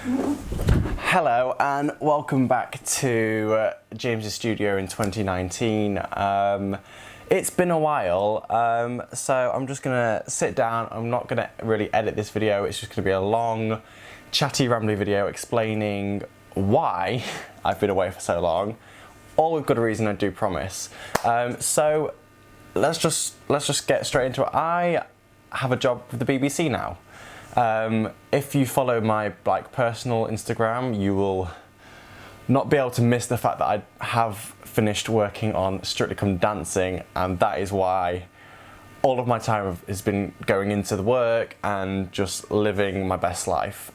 Hello and welcome back to James's studio in 2019. It's been a while, so I'm just gonna sit down. I'm not gonna really edit this video. It's just gonna be a long, chatty, rambly video explaining why I've been away for so long. All with good reason, I do promise. So let's just get straight into it. I have a job with the BBC now. If you follow my personal Instagram, you will not be able to miss the fact that I have finished working on Strictly Come Dancing, and that is why all of my time has been going into the work and just living my best life.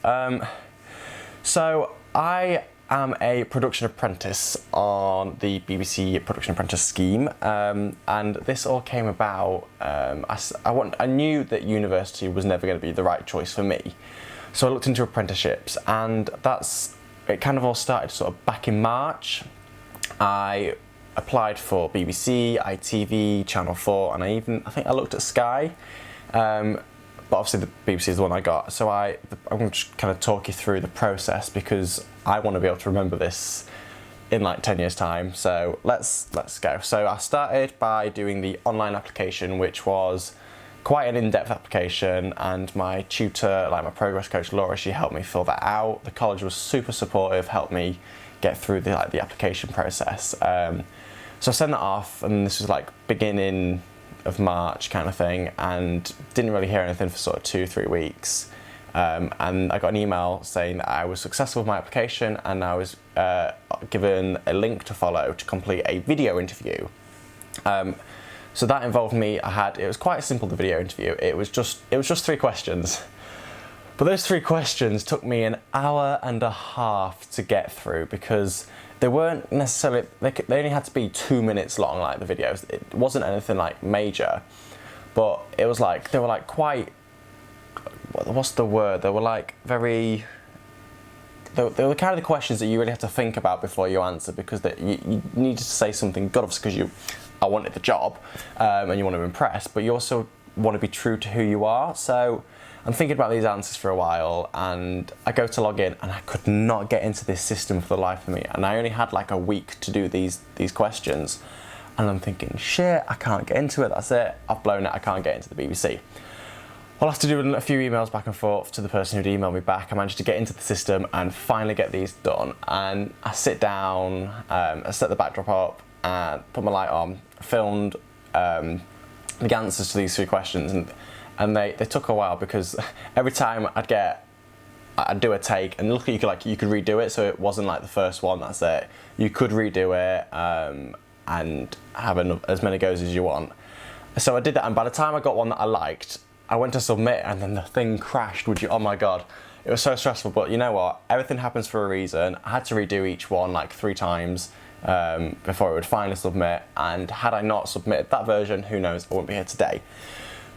So I am a production apprentice on the BBC Production Apprentice scheme, and this all came about. I knew that university was never going to be the right choice for me, so I looked into apprenticeships, and it kind of all started sort of back in March. I applied for BBC, ITV, Channel 4, and I think I looked at Sky. But obviously the BBC is the one I got, so I'm going to just kind of talk you through the process because I want to be able to remember this in 10 years time. So let's go. So I started by doing the online application, which was quite an in-depth application, and my tutor, my progress coach Laura, she helped me fill that out. The college was super supportive, helped me get through the application process. So I sent that off, and this was beginning of March kind of thing, and didn't really hear anything for sort of 2-3 weeks, and I got an email saying that I was successful with my application, and I was given a link to follow to complete a video interview. So that involved me. It was quite simple, the video interview. It was just 3 questions, but those 3 questions took me an hour and a half to get through because they weren't necessarily, they only had to be 2 minutes long, the videos. It wasn't anything major, but it was they were quite, what's the word? They were very, they were kind of the questions that you really have to think about before you answer, because you needed to say something good, obviously, because I wanted the job, and you want to impress, but you also want to be true to who you are. So I'm thinking about these answers for a while, and I go to log in, and I could not get into this system for the life of me. And I only had a week to do these questions, and I'm thinking, shit, I can't get into it. That's it. I've blown it. I can't get into the BBC. I'll have to do a few emails back and forth to the person who'd emailed me back. I managed to get into the system and finally get these done. And I sit down, I set the backdrop up, and put my light on, filmed the answers to these 3 questions, and they took a while because every time I'd do a take, and luckily you could redo it, so it wasn't the first one, that's it. You could redo it and have as many goes as you want. So I did that, and by the time I got one that I liked, I went to submit, and then the thing crashed. Oh my god, it was so stressful. But you know what? Everything happens for a reason. I had to redo each one 3 times before it would finally submit, and had I not submitted that version, who knows, I wouldn't be here today.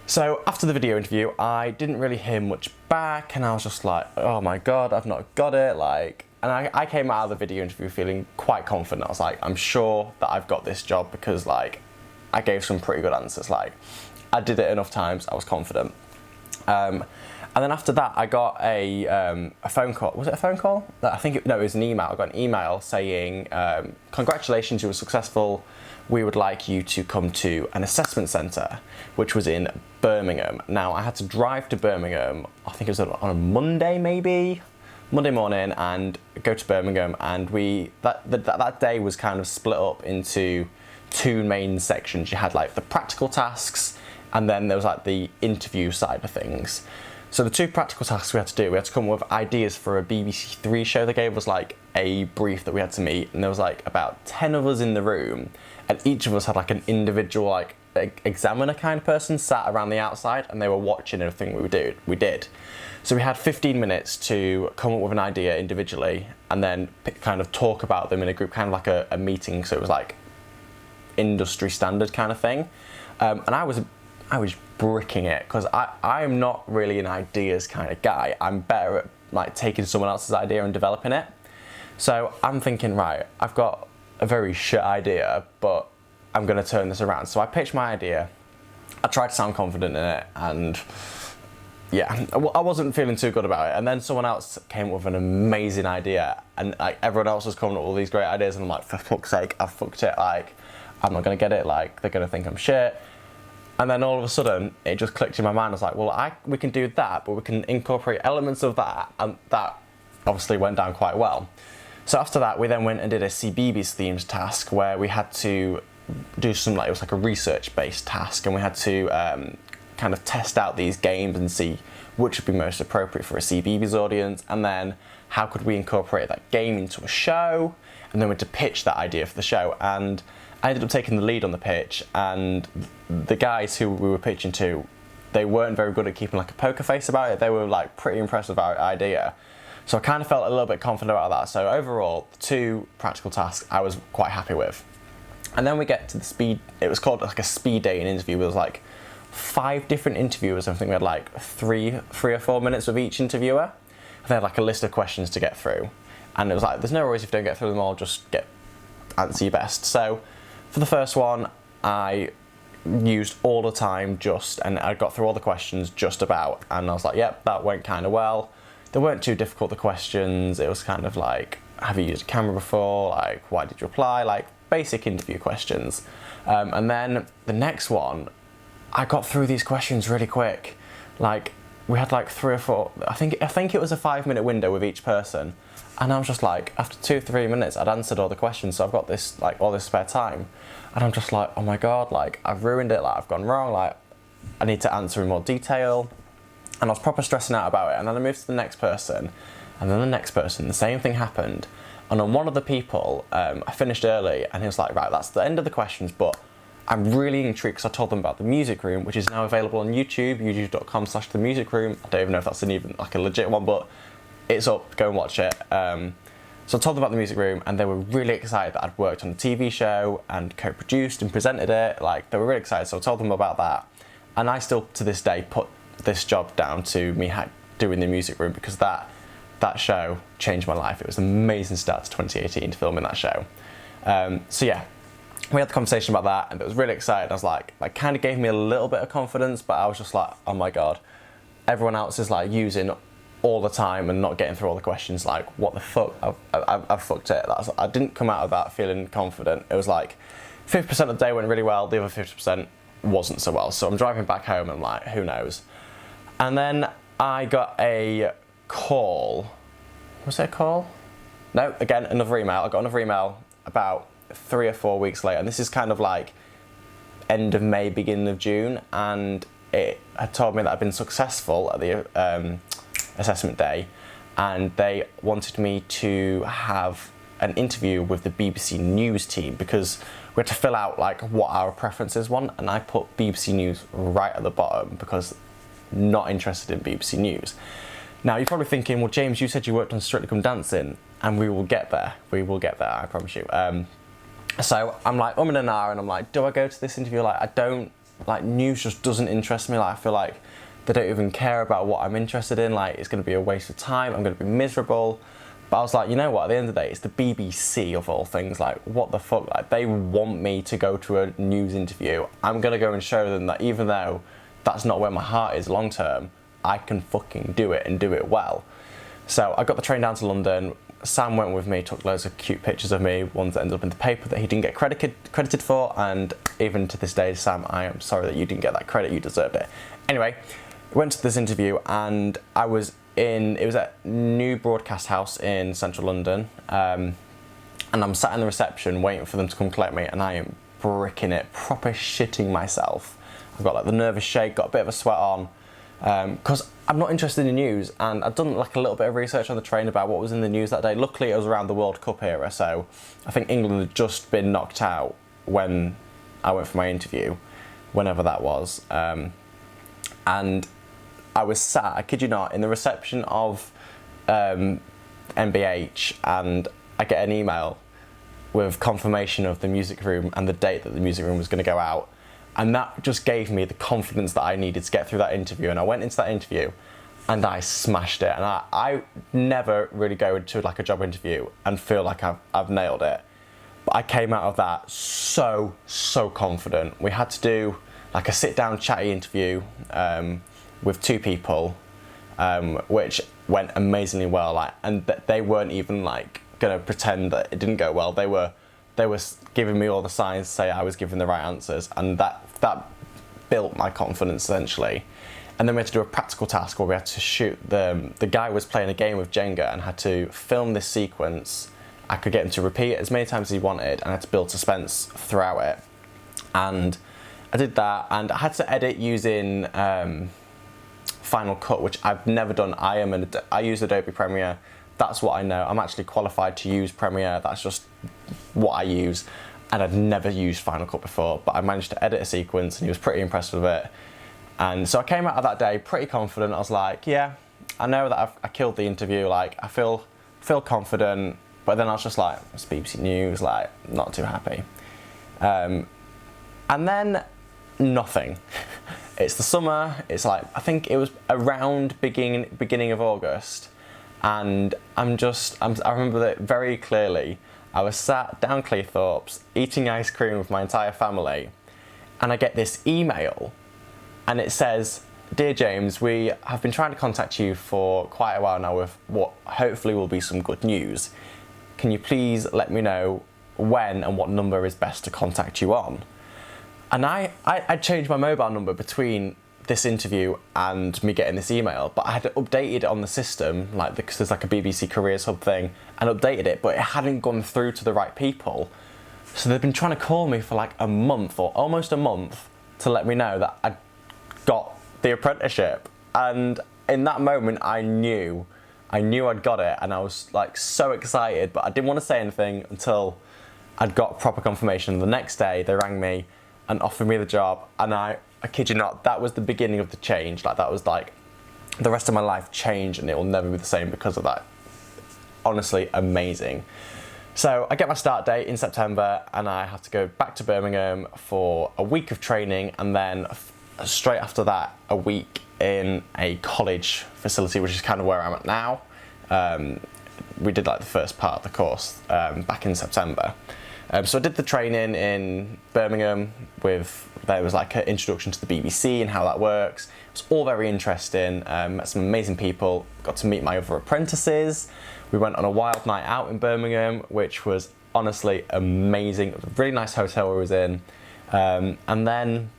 So after the video interview, I didn't really hear much back, and I was just oh my god, I've not got it. And I came out of the video interview feeling quite confident. I was I'm sure that I've got this job because I gave some pretty good answers. I did it enough times, I was confident. And then after that, I got a phone call. Was it a phone call? It was an email. I got an email saying, congratulations, you were successful. We would like you to come to an assessment centre, which was in Birmingham. Now, I had to drive to Birmingham, I think it was on a Monday morning, and go to Birmingham. And that day was kind of split up into 2 main sections. You had the practical tasks, and then there was the interview side of things. So the 2 practical tasks we had to come up with ideas for a BBC 3 show. They gave us a brief that we had to meet, and there was about 10 of us in the room, and each of us had an individual examiner kind of person sat around the outside, and they were watching everything we did. So we had 15 minutes to come up with an idea individually, and then kind of talk about them in a group, kind of a meeting. So it was industry standard kind of thing. And I was bricking it because I am not really an ideas kind of guy. I'm better at taking someone else's idea and developing it. So I'm thinking, right, I've got a very shit idea, but I'm going to turn this around. So I pitched my idea. I tried to sound confident in it, and yeah, I wasn't feeling too good about it. And then someone else came up with an amazing idea, and like everyone else was coming up with all these great ideas, and I'm like, for fuck's sake, I've fucked it. Like, I'm not gonna get it. Like, they're gonna think I'm shit. And then all of a sudden, it just clicked in my mind. I was like, well, we can do that, but we can incorporate elements of that, and that obviously went down quite well. So after that, we then went and did a CBeebies themed task where we had to do some, like, it was like a research-based task, and we had to kind of test out these games and see which would be most appropriate for a CBeebies audience, and then how could we incorporate that game into a show, and then we had to pitch that idea for the show. And I ended up taking the lead on the pitch, and the guys who we were pitching to, they weren't very good at keeping like a poker face about it. They were like pretty impressed with our idea. So I kind of felt a little bit confident about that. So overall, the 2 practical tasks I was quite happy with. And then we get to the speed, it was called like a speed dating interview. It was like 5 different interviewers. I think we had like three or 4 minutes with each interviewer. They had like a list of questions to get through. And it was like, there's no worries if you don't get through them all, just answer your best. So for the first one, I used all the time and I got through all the questions just about. And I was like, yep, that went kind of well. They weren't too difficult, the questions. It was kind of like, have you used a camera before? Like, why did you apply? Like, basic interview questions. And then the next one, I got through these questions really quick. Like, we had like 3 or 4, I think it was a 5-minute window with each person. And I was just like, after 2-3 minutes, I'd answered all the questions. So I've got this, like, all this spare time. And I'm just like, oh my God, like, I've ruined it. Like, I've gone wrong. Like, I need to answer in more detail. And I was proper stressing out about it. And then I moved to the next person, and then the next person, the same thing happened. And on one of the people, I finished early, and he was like, right, that's the end of the questions, but I'm really intrigued because I told them about the music room, which is now available on YouTube, youtube.com/themusicroom. I don't even know if that's even like a legit one, but it's up, go and watch it. So I told them about the music room, and they were really excited that I'd worked on a TV show and co-produced and presented it. Like, they were really excited, so I told them about that. And I still, to this day, put this job down to me doing the music room, because that show changed my life. It was an amazing start to 2018 to filming that show. So yeah, we had the conversation about that, and it was really excited. I was like kind of gave me a little bit of confidence, but I was just like, oh my God, everyone else is like using all the time and not getting through all the questions. Like, what the fuck? I've fucked it. I didn't come out of that feeling confident. It was like 50% of the day went really well, the other 50% wasn't so well. So I'm driving back home and I'm like, who knows? And then I got a call. Was it a call? No, again, another email. I got another email about 3 or 4 weeks later, and this is kind of like end of May, beginning of June, and it had told me that I'd been successful at the assessment day, and they wanted me to have an interview with the BBC News team, because we had to fill out like what our preferences want, and I put BBC News right at the bottom because not interested in BBC News. Now you're probably thinking, well, James, you said you worked on Strictly Come Dancing, and we will get there. We will get there, I promise you. So I'm like, in an hour, and I'm like, do I go to this interview? Like, I don't, like, news just doesn't interest me. Like, I feel like they don't even care about what I'm interested in. Like, it's going to be a waste of time. I'm going to be miserable. But I was like, you know what? At the end of the day, it's the BBC of all things. Like, what the fuck? Like, they want me to go to a news interview. I'm going to go and show them that even though that's not where my heart is long term, I can fucking do it and do it well. So I got the train down to London. Sam went with me, took loads of cute pictures of me, ones that ended up in the paper that he didn't get credited for, and even to this day, Sam, I am sorry that you didn't get that credit, you deserved it. Anyway, went to this interview, and it was at New Broadcast House in central London, and I'm sat in the reception waiting for them to come collect me, and I am bricking it, proper shitting myself. I've got like the nervous shake, got a bit of a sweat on, because I'm not interested in news, and I'd done like a little bit of research on the train about what was in the news that day. Luckily it was around the World Cup era, so I think England had just been knocked out when I went for my interview, whenever that was, and I was sat, I kid you not, in the reception of MBH, and I get an email with confirmation of the music room and the date that the music room was going to go out. And that just gave me the confidence that I needed to get through that interview. And I went into that interview and I smashed it. And I never really go into like a job interview and feel like I've nailed it. But I came out of that so confident. We had to do like a sit down chatty interview with 2 people. which went amazingly well. Like, and they weren't even like gonna pretend that it didn't go well. They were giving me all the signs to say I was giving the right answers, and that built my confidence essentially. And then we had to do a practical task where we had to shoot the guy was playing a game of Jenga and had to film this sequence. I could get him to repeat it as many times as he wanted, and I had to build suspense throughout it. And I did that, and I had to edit using Final Cut, which I've never done. I use Adobe Premiere. That's what I know. I'm actually qualified to use Premiere. That's just what I use. And I'd never used Final Cut before, but I managed to edit a sequence, and he was pretty impressed with it. And so I came out of that day pretty confident. I was like, yeah, I know that I killed the interview. Like, I feel confident. But then I was just like, it's BBC News, like, not too happy. And then nothing. It's the summer. It's like, I think it was around beginning of August. And I remember that very clearly. I was sat down Cleethorpes eating ice cream with my entire family, and I get this email, and it says, "Dear James, we have been trying to contact you for quite a while now with what hopefully will be some good news. Can you please let me know when and what number is best to contact you on?" And I changed my mobile number between this interview and me getting this email, but I had updated it on the system, like, because there's like a BBC Careers Hub thing, and updated it, but it hadn't gone through to the right people. So they've been trying to call me for like a month, or almost a month, to let me know that I'd got the apprenticeship. And in that moment, I knew I'd got it, and I was like so excited, but I didn't want to say anything until I'd got proper confirmation. The next day, they rang me and offered me the job, and I kid you not, that was the beginning of the change. Like, that was like, the rest of my life changed, and it will never be the same because of that. Honestly, amazing. So I get my start date in September, and I have to go back to Birmingham for a week of training, and then straight after that, a week in a college facility, which is kind of where I'm at now. We did like the first part of the course back in September. So I did the training in Birmingham there was like an introduction to the BBC and how that works. It was all very interesting. Met some amazing people, got to meet my other apprentices. We went on a wild night out in Birmingham, which was honestly amazing. It was a really nice hotel we was in. And then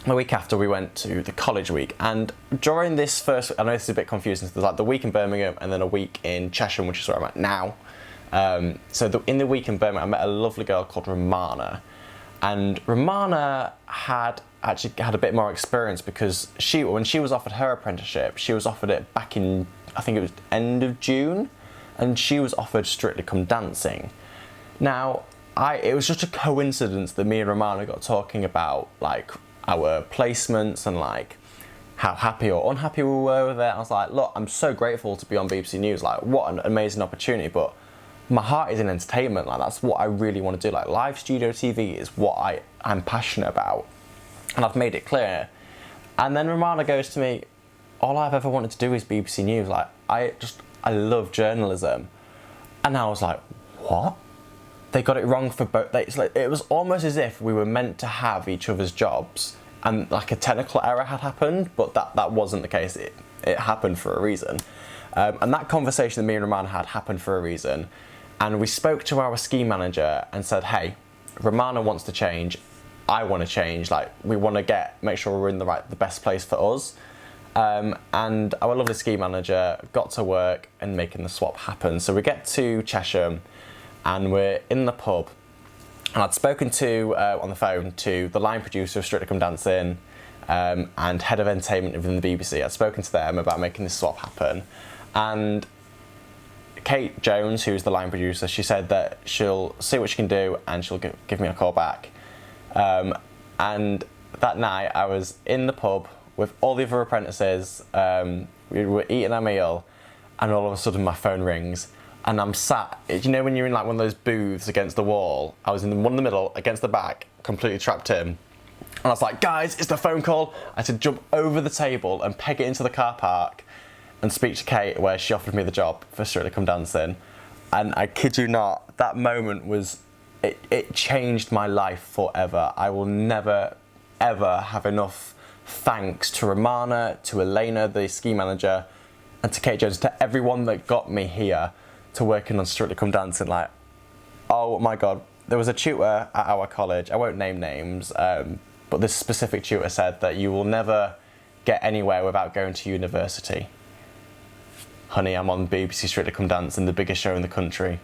a week after, we went to the college week. And during this first, I know this is a bit confusing, so there's like the week in Birmingham and then a week in Cheshire, which is where I'm at now. So in the week in Birmingham, I met a lovely girl called Romana, and Romana had a bit more experience because when she was offered her apprenticeship, she was offered it back in, I think it was end of June, and she was offered Strictly Come Dancing. Now, it was just a coincidence that me and Romana got talking about like our placements and like how happy or unhappy we were with it. I was like, look, I'm so grateful to be on BBC News, like what an amazing opportunity, but my heart is in entertainment. Like, that's what I really want to do. Like, live studio TV is what I'm passionate about, and I've made it clear. And then Romana goes to me, all I've ever wanted to do is BBC News. Like, I love journalism. And I was like, what? They got it wrong for both. It was almost as if we were meant to have each other's jobs, and like a technical error had happened, but that wasn't the case. It happened for a reason. And that conversation that me and Romana had happened for a reason. And we spoke to our scheme manager and said, hey, Romana wants to change, I want to change, like, we want to make sure we're in the best place for us. And our lovely scheme manager got to work and making the swap happen. So we get to Cheshire, and we're in the pub, and I'd spoken on the phone to the line producer of Strictly Come Dancing, and head of entertainment within the BBC. I'd spoken to them about making this swap happen, and Kate Jones, who's the line producer, she said that she'll see what she can do and she'll give me a call back. And that night I was in the pub with all the other apprentices. We were eating our meal, and all of a sudden my phone rings, and I'm sat, you know when you're in like one of those booths against the wall? I was in one in the middle, against the back, completely trapped in. And I was like, guys, it's the phone call. I had to jump over the table and peg it into the car park and speak to Kate, where she offered me the job for Strictly Come Dancing. And I kid you not, that moment it changed my life forever. I will never, ever have enough thanks to Romana, to Elena, the ski manager, and to Kate Jones, to everyone that got me here to working on Strictly Come Dancing. Like, oh my God, there was a tutor at our college, I won't name names, but this specific tutor said that you will never get anywhere without going to university. Honey, I'm on BBC Strictly Come Dancing, the biggest show in the country,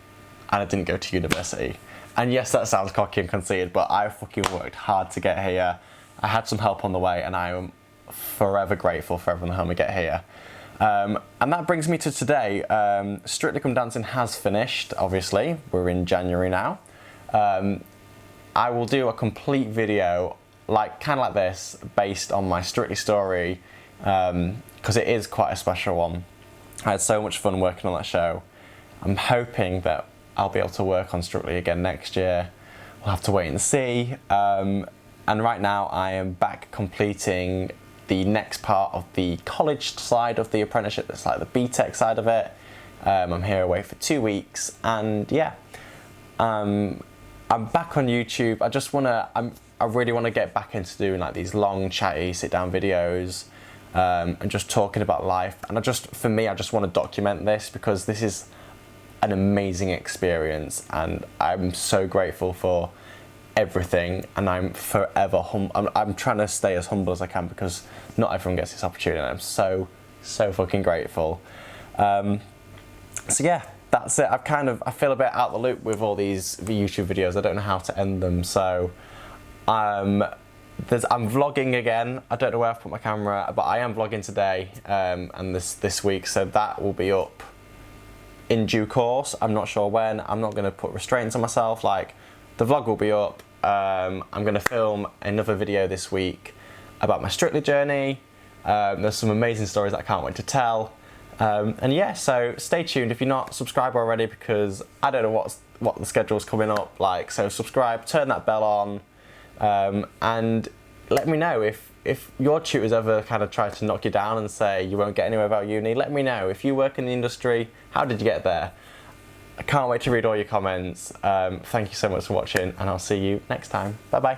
and I didn't go to university. And yes, that sounds cocky and conceited, but I fucking worked hard to get here. I had some help on the way, and I am forever grateful for everyone that helped me get here. And that brings me to today. Strictly Come Dancing has finished, obviously. We're in January now. I will do a complete video, kind of like this, based on my Strictly story, because it is quite a special one. I had so much fun working on that show. I'm hoping that I'll be able to work on Strictly again next year. We'll have to wait and see. And right now I am back completing the next part of the college side of the apprenticeship. It's like the BTEC side of it. I'm here away for 2 weeks, and yeah, I'm back on YouTube. I really want to get back into doing like these long chatty sit down videos, and just talking about life. And for me, I just want to document this because this is an amazing experience, and I'm so grateful for everything, and I'm forever I'm trying to stay as humble as I can because not everyone gets this opportunity, and I'm so fucking grateful. So yeah, that's it. I feel a bit out the loop with all these YouTube videos. I don't know how to end them, so I'm vlogging again. I don't know where I've put my camera, but I am vlogging today, and this week, so that will be up in due course. I'm not sure when. I'm not going to put restraints on myself. Like, the vlog will be up. I'm going to film another video this week about my Strictly journey. There's some amazing stories that I can't wait to tell. And yeah, so stay tuned if you're not subscribed already, because I don't know what the schedule's coming up like. So subscribe, turn that bell on, and let me know if your tutors ever kind of try to knock you down and say you won't get anywhere without uni. Let me know. If you work in the industry, how did you get there? I can't wait to read all your comments. Thank you so much for watching, and I'll see you next time. Bye bye.